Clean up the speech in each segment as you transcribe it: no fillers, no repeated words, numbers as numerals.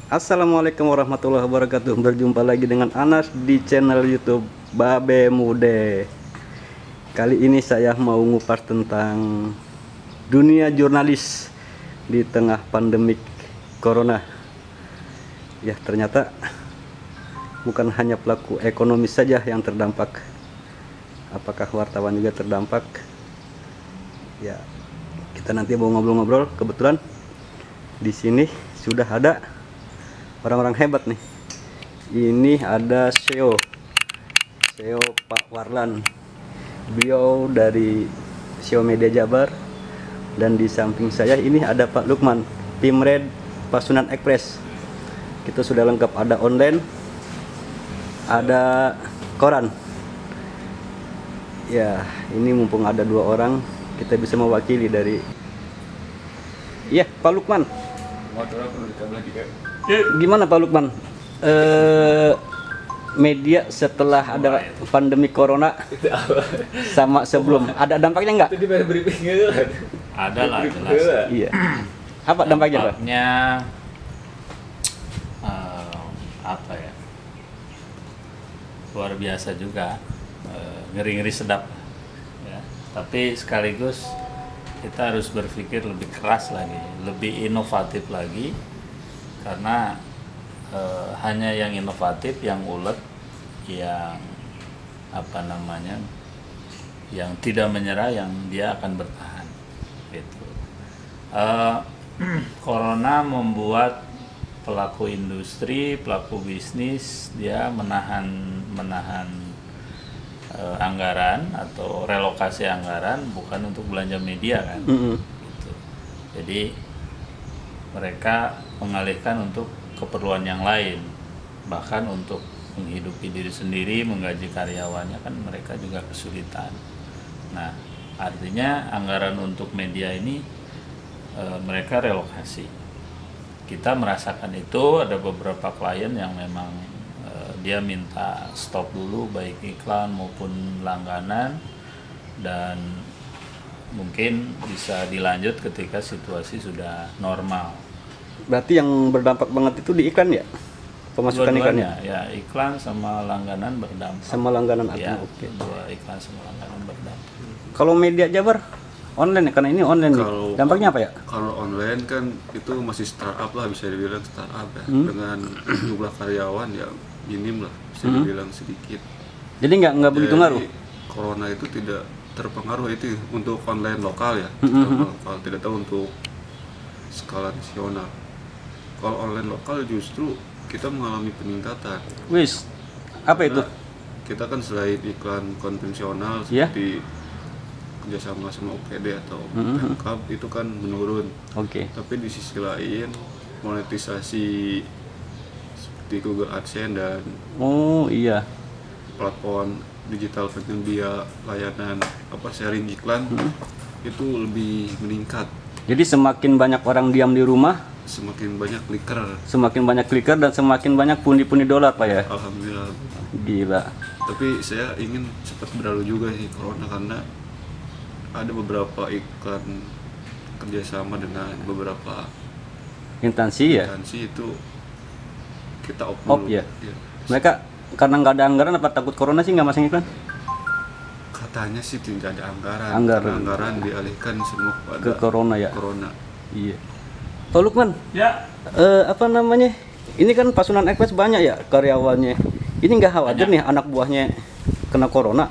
Assalamualaikum warahmatullahi wabarakatuh. Berjumpa lagi dengan Anas di channel YouTube Babe Mude. Kali ini saya mau ngupas tentang dunia jurnalis di tengah pandemik corona. Ya, ternyata bukan hanya pelaku ekonomi saja yang terdampak. Apakah wartawan juga terdampak? Ya, kita nanti mau ngobrol-ngobrol. Kebetulan di sini sudah ada orang-orang hebat nih. Ini ada SEO Pak Warlan. Beliau dari SEO Media Jabar. Dan di samping saya ini ada Pak Lukman, Pimred Pasundan Express. Kita sudah lengkap, ada online, ada koran. Ya, ini mumpung ada dua orang, kita bisa mewakili dari. Iya, Pak Lukman. Gimana Pak Lukman? Media setelah ada pandemi corona sama sebelum, ada dampaknya nggak? Ada lah, jelas. Iya. Apa dampaknya Pak? Dampaknya apa ya? Luar biasa juga, ngeri-ngeri sedap. Ya. Tapi sekaligus kita harus berpikir lebih keras lagi, lebih inovatif lagi. Karena hanya yang inovatif, yang ulet, yang yang tidak menyerah, yang dia akan bertahan gitu. Corona membuat pelaku industri, pelaku bisnis dia menahan anggaran atau relokasi anggaran, bukan untuk belanja media kan. Gitu. Jadi mereka mengalihkan untuk keperluan yang lain, bahkan untuk menghidupi diri sendiri, menggaji karyawannya kan mereka juga kesulitan. Nah, artinya anggaran untuk media ini mereka relokasi. Kita merasakan itu, ada beberapa klien yang memang dia minta stop dulu baik iklan maupun langganan, dan mungkin bisa dilanjut ketika situasi sudah normal. Berarti yang berdampak banget itu di iklan ya? Pemasukan iklannya? Ya, iklan sama langganan berdampak. Sama langganan ya, oke. Dua iklan sama langganan berdampak. Kalau media Jabar online ya, karena ini online nih. Dampaknya apa ya? Kalau online kan itu masih startup lah, bisa dibilang startup ya. Dengan jumlah karyawan ya minim lah, bisa dibilang sedikit. Jadi nggak begitu ngaruh? Corona itu tidak terpengaruh itu untuk online lokal ya. Lokal, tidak tahu untuk skala nasional. Kalau online lokal justru kita mengalami peningkatan. Wis, apa itu? Kita kan selain iklan konvensional seperti kerjasama sama UPD atau Pemkab itu kan menurun. Oke. Tapi di sisi lain monetisasi seperti Google AdSense dan platform digital penyedia layanan sharing iklan itu lebih meningkat. Jadi semakin banyak orang diam di rumah, semakin banyak clicker dan semakin banyak pundi-pundi dolar Pak ya. Alhamdulillah. Gila. Tapi saya ingin cepat berlalu juga sih corona, karena ada beberapa iklan kerjasama dengan beberapa instansi itu kita off ya. Mereka karena nggak ada anggaran apa takut corona sih nggak masang iklan? Katanya sih tidak ada anggaran dialihkan semua ke corona ya. Corona. Iya. Pak Lukman. Ya. Ini kan Pasundan Express banyak ya karyawannya. Ini nggak khawatir nih anak buahnya kena corona?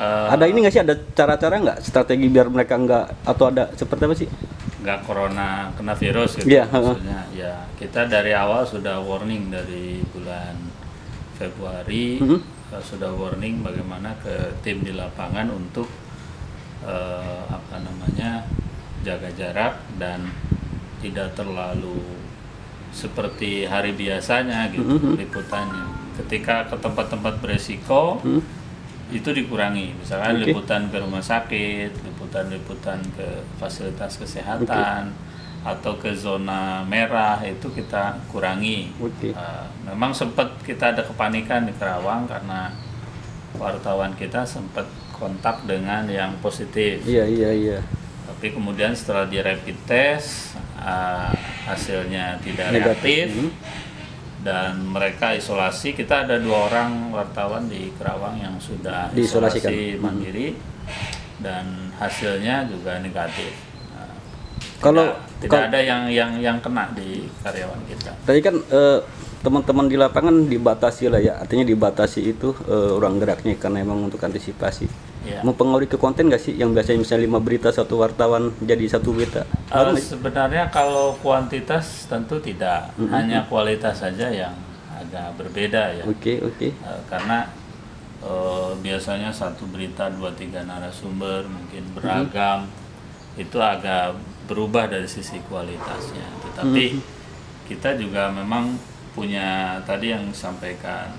Ada ini nggak sih, ada cara-cara nggak, strategi biar mereka nggak, atau ada seperti apa sih? Nggak corona, kena virus gitu. Maksudnya ya kita dari awal sudah warning dari bulan Februari. Sudah warning bagaimana ke tim di lapangan untuk jaga jarak dan tidak terlalu seperti hari biasanya gitu liputannya. Ketika ke tempat-tempat beresiko itu dikurangi, misalkan liputan ke rumah sakit, liputan ke fasilitas kesehatan, atau ke zona merah itu kita kurangi. Memang sempat kita ada kepanikan di Kerawang karena wartawan kita sempat kontak dengan yang positif. Iya. Tapi kemudian setelah di rapid test hasilnya tidak Negatif. reaktif dan mereka isolasi. Kita ada 2 orang wartawan di Kerawang yang sudah Diisolasikan. isolasi mandiri dan hasilnya juga negatif. Nah, Kalau- tidak ada yang kena di karyawan kita. Tadi kan teman-teman di lapangan dibatasi lah ya, artinya dibatasi itu ruang geraknya karena emang untuk antisipasi. Ya. Mempengaruhi ke konten nggak sih yang biasanya misalnya 5 berita satu wartawan jadi 1 berita? Sebenarnya kalau kuantitas tentu tidak, hanya kualitas saja yang agak berbeda ya. Oke. Karena biasanya satu berita 2-3 narasumber mungkin beragam, itu agak berubah dari sisi kualitasnya. Tetapi kita juga memang punya tadi yang disampaikan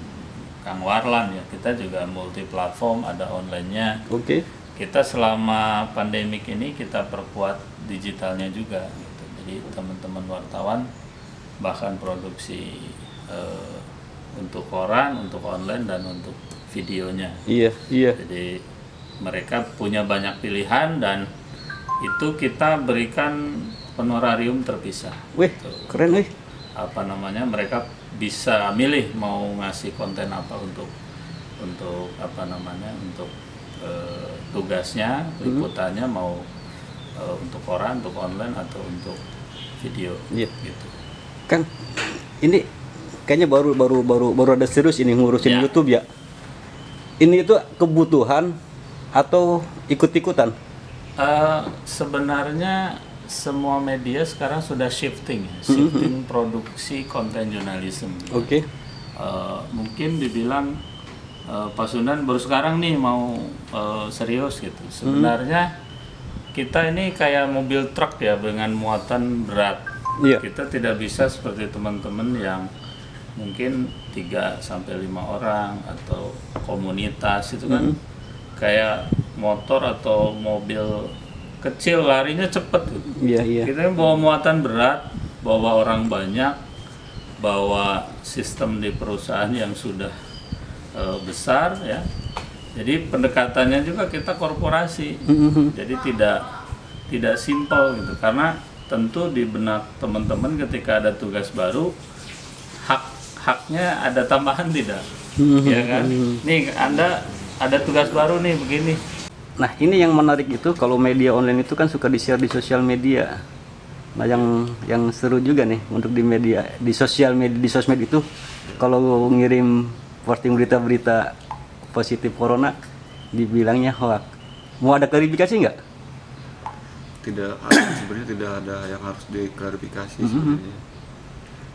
Kang Warlan ya, kita juga multi platform, ada online-nya. Oke. Kita selama pandemik ini kita perkuat digitalnya juga gitu. Jadi teman-teman wartawan bahkan produksi untuk koran, untuk online dan untuk videonya. Iya. Jadi mereka punya banyak pilihan dan itu kita berikan honorarium terpisah. Wih, keren wih. Apa namanya, mereka bisa milih mau ngasih konten apa untuk apa namanya, untuk tugasnya, liputannya mau untuk koran, untuk online atau untuk video. Iya. Gitu. Kang, ini kayaknya baru ada serius ini ngurusin Ya. YouTube ya. Ini itu kebutuhan atau ikut-ikutan? Sebenarnya semua media sekarang sudah shifting produksi konten jurnalisme. Oke. Mungkin dibilang Pak Sundan baru sekarang nih mau serius gitu. Sebenarnya kita ini kayak mobil truk ya dengan muatan berat. Iya. Kita tidak bisa seperti teman-teman yang mungkin 3-5 orang atau komunitas itu kan kayak motor atau mobil kecil larinya cepet gitu. Iya. Kita bawa muatan berat, bawa orang banyak, bawa sistem di perusahaan yang sudah besar ya. Jadi pendekatannya juga kita korporasi. Jadi tidak simpel gitu, karena tentu di benak teman-teman ketika ada tugas baru haknya ada tambahan tidak, ya kan? Nih Anda ada tugas baru nih begini. Nah, ini yang menarik itu kalau media online itu kan suka di-share di sosial media. Nah, yang seru juga nih untuk di media, di sosial media, di sosmed itu kalau ngirim posting berita-berita positif corona dibilangnya hoax. Mau ada klarifikasi nggak? Tidak ada, sebenarnya tidak ada yang harus diklarifikasi sebenarnya.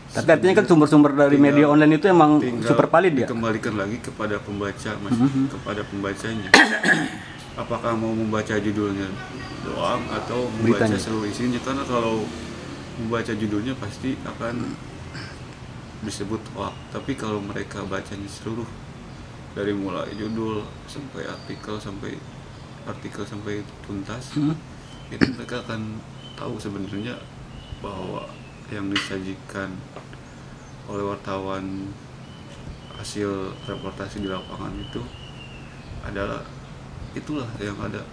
Tapi artinya kan sumber-sumber dari media online itu emang super valid ya? Dikembalikan lagi kepada pembaca, kepada pembacanya. Apakah mau membaca judulnya doang atau membaca Beritanya. seluruh isinya? Karena kalau membaca judulnya pasti akan disebut hoax. Tapi kalau mereka bacanya seluruh dari mulai judul sampai artikel sampai tuntas, itu mereka akan tahu sebenarnya bahwa yang disajikan oleh wartawan hasil reportasi di lapangan itu adalah itulah yang ada.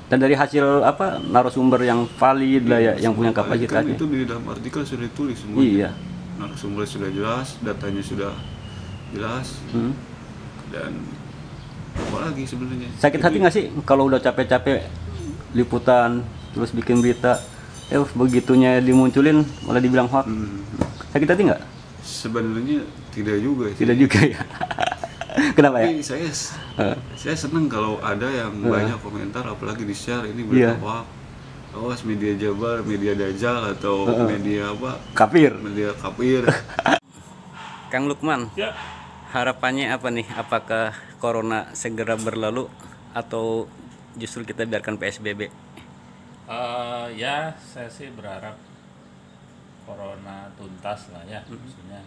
Dan dari hasil apa narasumber yang valid lah ya, yang punya Kan kapasitasnya. itu di dalam artikel sudah ditulis semua. Iya. Narasumber sudah jelas, datanya sudah jelas, dan apa lagi sebenarnya? Sakit hati nggak sih kalau udah capek-capek liputan terus bikin berita, begitunya dimunculin malah dibilang hoax? Sakit hati nggak? Sebenarnya tidak juga sih. Tidak juga ya. Kenapa ya? Tapi saya senang kalau ada yang banyak komentar, apalagi di share ini berita Iya. hoax. Awas media Jabar, media Dajjal atau media apa? Kafir. Media kafir. Kang Lukman, Ya. harapannya apa nih? Apakah corona segera berlalu atau justru kita biarkan PSBB? Ya, saya sih berharap corona tuntas lah ya, maksudnya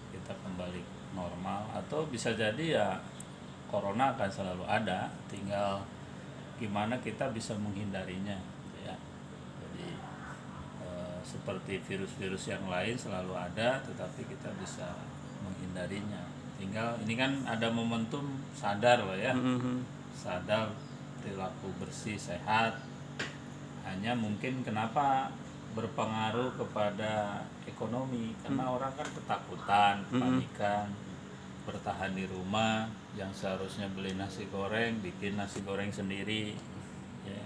kita kembali normal, atau bisa jadi ya corona akan selalu ada, tinggal gimana kita bisa menghindarinya gitu ya. Jadi seperti virus-virus yang lain selalu ada, tetapi kita bisa menghindarinya. Tinggal ini kan ada momentum sadar lah ya, sadar perilaku bersih sehat. Hanya mungkin kenapa berpengaruh kepada ekonomi karena orang kan ketakutan, kepanikan, bertahan di rumah, yang seharusnya beli nasi goreng bikin nasi goreng sendiri, ya.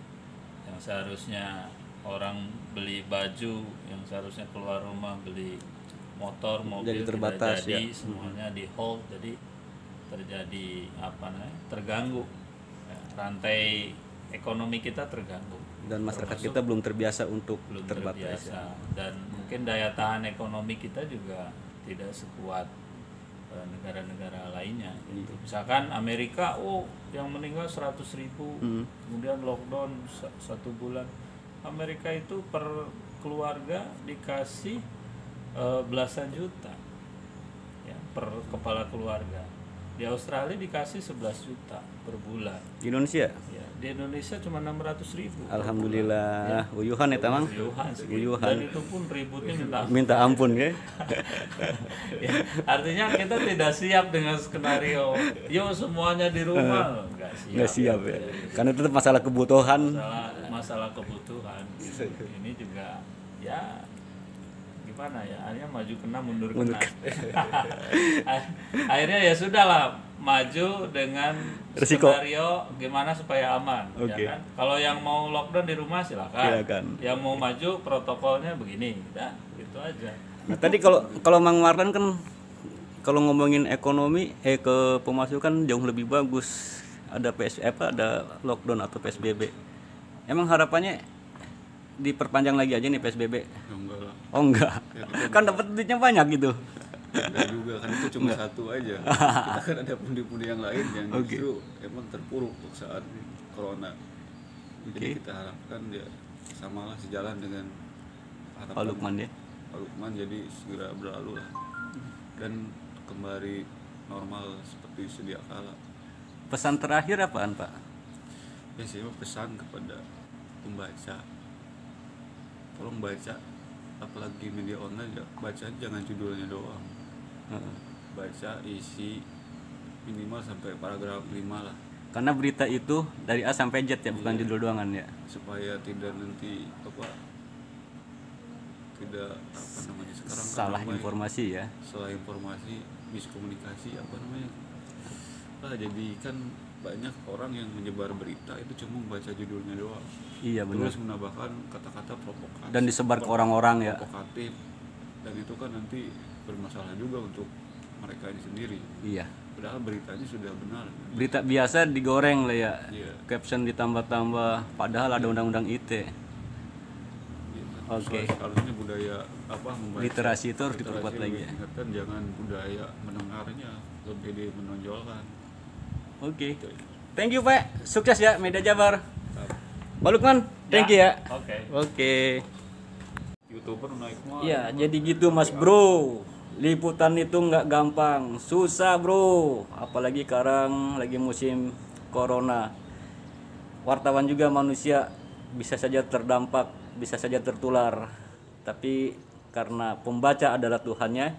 Yang seharusnya orang beli baju, yang seharusnya keluar rumah beli motor, mobil, Jadi terbatas, tidak jadi, ya. semuanya di hold, jadi terjadi terganggu, ya, rantai ekonomi kita terganggu Dan masyarakat kita belum terbiasa untuk belum terbatas. terbiasa, dan mungkin daya tahan ekonomi kita juga tidak sekuat negara-negara lainnya gitu. Misalkan Amerika, yang meninggal 100.000, kemudian lockdown 1 bulan. Amerika itu per keluarga dikasih belasan juta, ya, per kepala keluarga. Di Australia dikasih 11 juta per bulan. Di Indonesia, Ya, di Indonesia cuma 600.000. alhamdulillah, uyuhan ya tamang. Uyuhan. Dan itu pun ributnya Minta ampun ya. ya, artinya kita tidak siap dengan skenario yo semuanya di rumah, Nggak siap ya. Karena itu masalah kebutuhan. masalah kebutuhan gitu. Ini juga ya gimana ya, akhirnya maju kena mundur kena. Akhirnya ya sudahlah, maju dengan Resiko. skenario gimana supaya aman, Oke. ya kan. Kalau yang mau lockdown di rumah silakan. Yang mau maju protokolnya begini, udah gitu aja. Nah, tadi kalau Mang Mardan kan kalau ngomongin ekonomi ke pemasukan jauh lebih bagus. Ada ada lockdown atau PSBB. Emang harapannya diperpanjang lagi aja nih PSBB? Ya enggak lah. Oh enggak. Kan dapat duitnya banyak gitu. Enggak juga, kan itu cuma satu aja. Kita kan ada pundi-pundi yang lain yang justru emang terpuruk untuk saat corona. Jadi kita harapkan ya samalah sejalan dengan harapan Pak Lukman ya. Pak Lukman, jadi segera berlalu lah dan kembali normal seperti sedia kala. Pesan terakhir apaan, Pak? Ya saya mau pesan kepada pembaca, tolong baca, apalagi media online ya, baca jangan judulnya doang. Baca isi minimal sampai paragraf 5 lah, Karena berita itu dari A sampai Z ya, bukan judul doangan ya. supaya tidak nanti tidak sekarang Salah ramai informasi ya. salah informasi, miskomunikasi jadi kan banyak orang yang menyebar berita itu cuma membaca judulnya doang, Iya benar. terus menambahkan kata-kata provokatif Dan disebar ke orang-orang ya. provokatif, dan itu kan nanti bermasalah juga untuk mereka ini sendiri, Iya. padahal beritanya sudah benar. Berita biasa digoreng lah ya. Iya. Caption ditambah-tambah padahal ada undang-undang ITE. Iya kan? Oke. Harusnya budaya membaca, Literasi itu harus literasi diperkuat lebih lagi ya. ditingkatkan, jangan budaya mendengarnya lebih menonjolkan. Oke. Thank you, Pak. Sukses ya Media Jabar. Pak Lukman, thank you ya. Oke. YouTuber naik mah. Ya, jadi gitu Mas Bro. Liputan itu nggak gampang, susah bro. Apalagi sekarang lagi musim corona. Wartawan juga manusia, bisa saja terdampak, bisa saja tertular. Tapi karena pembaca adalah Tuhannya,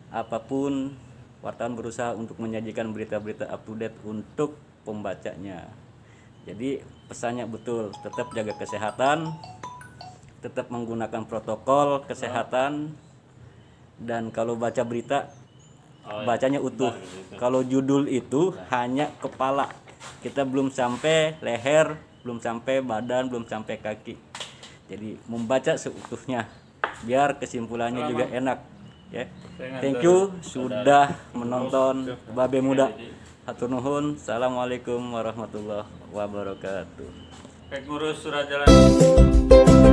apapun wartawan berusaha untuk menyajikan berita-berita up to date untuk pembacanya. Jadi pesannya betul, tetap jaga kesehatan, tetap menggunakan protokol kesehatan, dan kalau baca berita bacanya utuh. Kalau judul itu hanya kepala, kita belum sampai leher, belum sampai badan, belum sampai kaki. Jadi membaca seutuhnya biar kesimpulannya juga enak ya. Thank you sudah menonton Babe Muda. Hatur nuhun. Assalamualaikum warahmatullahi wabarakatuh. Kayak ngurus surat jalan.